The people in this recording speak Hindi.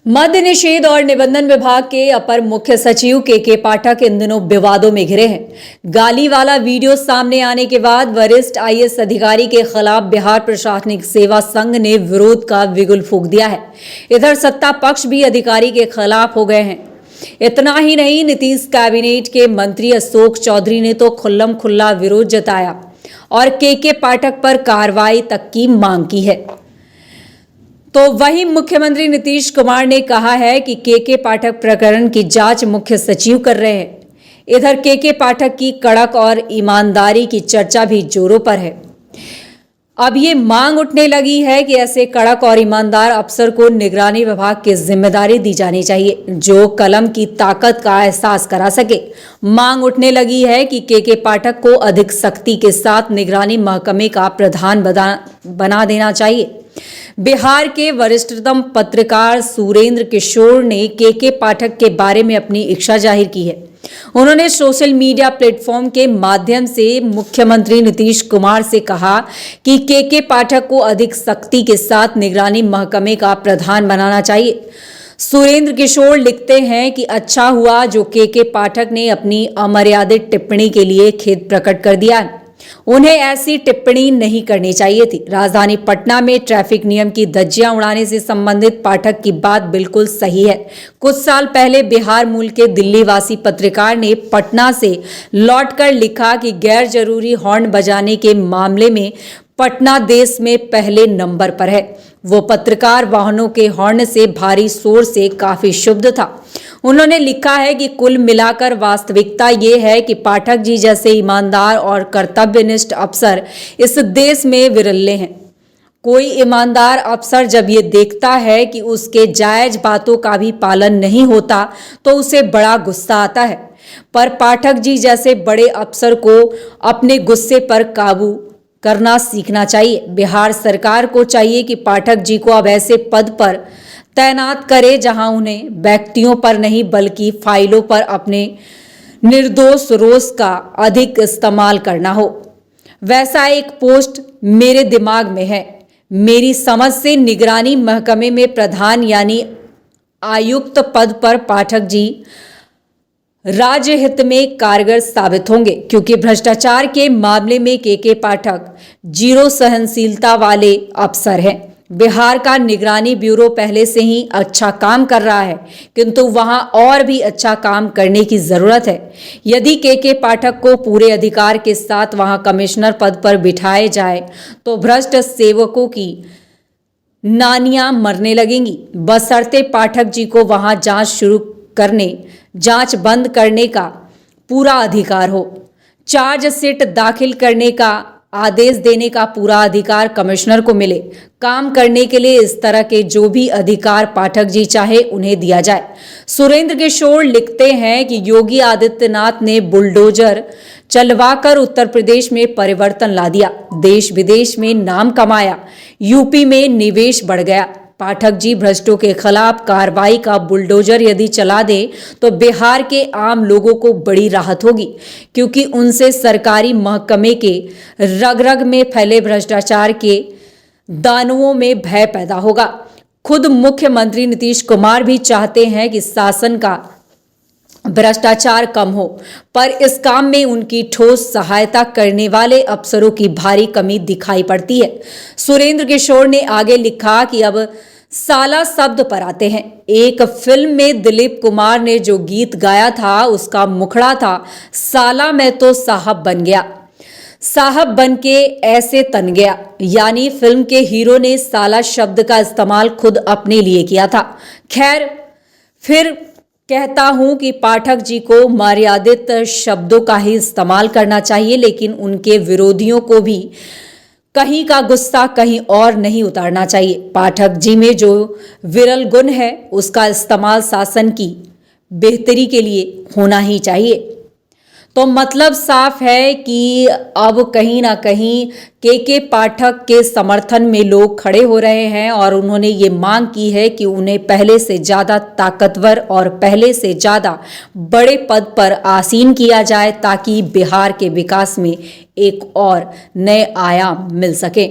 मद्य निषेध और निबंधन विभाग के अपर मुख्य सचिव के पाठक इन दिनों विवादों में घिरे हैं। गाली वाला वीडियो सामने आने के बाद वरिष्ठ आईएएस अधिकारी के खिलाफ बिहार प्रशासनिक सेवा संघ ने विरोध का बिगुल फूंक दिया है। इधर सत्ता पक्ष भी अधिकारी के खिलाफ हो गए हैं। इतना ही नहीं, नीतीश कैबिनेट के मंत्री अशोक चौधरी ने तो खुल्लम खुल्ला विरोध जताया और के पाठक पर कार्रवाई तक की मांग की है। तो वहीं मुख्यमंत्री नीतीश कुमार ने कहा है कि के पाठक प्रकरण की जांच मुख्य सचिव कर रहे हैं। इधर के पाठक की कड़क और ईमानदारी की चर्चा भी जोरों पर है। अब ये मांग उठने लगी है कि ऐसे कड़क और ईमानदार अफसर को निगरानी विभाग की जिम्मेदारी दी जानी चाहिए, जो कलम की ताकत का एहसास करा सके। मांग उठने लगी है कि के पाठक को अधिक सख्ती के साथ निगरानी महकमे का प्रधान बना देना चाहिए। बिहार के वरिष्ठतम पत्रकार सुरेंद्र किशोर ने के पाठक के बारे में अपनी इच्छा जाहिर की है। उन्होंने सोशल मीडिया प्लेटफॉर्म के माध्यम से मुख्यमंत्री नीतीश कुमार से कहा कि के पाठक को अधिक सख्ती के साथ निगरानी महकमे का प्रधान बनाना चाहिए। सुरेंद्र किशोर लिखते हैं कि अच्छा हुआ जो के पाठक ने अपनी अमर्यादित टिप्पणी के लिए खेद प्रकट कर दिया। उन्हें ऐसी टिप्पणी नहीं करनी चाहिए थी। राजधानी पटना में ट्रैफिक नियम की धज्जियां उड़ाने से संबंधित पाठक की बात बिल्कुल सही है। कुछ साल पहले बिहार मूल के दिल्ली वासी पत्रकार ने पटना से लौटकर लिखा कि गैर जरूरी हॉर्न बजाने के मामले में पटना देश में पहले नंबर पर है। वो पत्रकार वाहनों के हॉर्न से भारी शोर से काफी क्षुब्ध था। उन्होंने लिखा है कि कुल मिलाकर वास्तविकता ये है कि पाठक जी जैसे ईमानदार और कर्तव्यनिष्ठ अफसर इस देश में विरले हैं। कोई ईमानदार अफसर जब ये देखता है कि उसके जायज बातों का भी पालन नहीं होता तो उसे बड़ा गुस्सा आता है। पर पाठक जी जैसे बड़े अफसर को अपने गुस्से पर काबू करना सीखना चाहिए। बिहार सरकार को चाहिए कि पाठक जी को अब ऐसे पद पर तैनात करे जहां उन्हें व्यक्तियों पर नहीं बल्कि फाइलों पर अपने निर्दोष रोष का अधिक इस्तेमाल करना हो। वैसा एक पोस्ट मेरे दिमाग में है। मेरी समझ से निगरानी महकमे में प्रधान यानी आयुक्त पद पर पाठक जी राज्य हित में कारगर साबित होंगे, क्योंकि भ्रष्टाचार के मामले में के पाठक जीरो सहनशीलता वाले अफसर हैं। बिहार का निगरानी ब्यूरो पहले से ही अच्छा काम कर रहा है, किंतु वहां और भी अच्छा काम करने की जरूरत है। यदि के पाठक को पूरे अधिकार के साथ वहां कमिश्नर पद पर बिठाए जाए तो भ्रष्ट सेवकों की नानियां मरने लगेंगी। बशर्ते पाठक जी को वहां जांच बंद करने का पूरा अधिकार हो, चार्जशीट दाखिल करने का आदेश देने का पूरा अधिकार कमिश्नर को मिले। काम करने के लिए इस तरह के जो भी अधिकार पाठक जी चाहे उन्हें दिया जाए। सुरेंद्र किशोर लिखते हैं कि योगी आदित्यनाथ ने बुलडोजर चलवाकर उत्तर प्रदेश में परिवर्तन ला दिया, देश विदेश में नाम कमाया, यूपी में निवेश बढ़ गया। पाठक जी भ्रष्टों के खिलाफ कार्रवाई का बुलडोजर यदि चला दे तो बिहार के आम लोगों को बड़ी राहत होगी, क्योंकि उनसे सरकारी महकमे के रग रग में फैले भ्रष्टाचार के दानवों में भय पैदा होगा। खुद मुख्यमंत्री नीतीश कुमार भी चाहते हैं कि शासन का भ्रष्टाचार कम हो, पर इस काम में उनकी ठोस सहायता करने वाले अफसरों की भारी कमी दिखाई पड़ती है। सुरेंद्र किशोर ने आगे लिखा कि अब साला शब्द पर आते हैं। एक फिल्म में दिलीप कुमार ने जो गीत गाया था उसका मुखड़ा था, साला मैं तो साहब बन गया, साहब बन के ऐसे तन गया। यानी फिल्म के हीरो ने साला शब्द का इस्तेमाल खुद अपने लिए किया था। खैर, फिर कहता हूं कि पाठक जी को मर्यादित शब्दों का ही इस्तेमाल करना चाहिए, लेकिन उनके विरोधियों को भी कहीं का गुस्सा कहीं और नहीं उतारना चाहिए। पाठक जी में जो विरल गुण है उसका इस्तेमाल शासन की बेहतरी के लिए होना ही चाहिए। तो मतलब साफ है कि अब कहीं ना कहीं के पाठक के समर्थन में लोग खड़े हो रहे हैं और उन्होंने ये मांग की है कि उन्हें पहले से ज़्यादा ताकतवर और पहले से ज़्यादा बड़े पद पर आसीन किया जाए, ताकि बिहार के विकास में एक और नए आयाम मिल सके।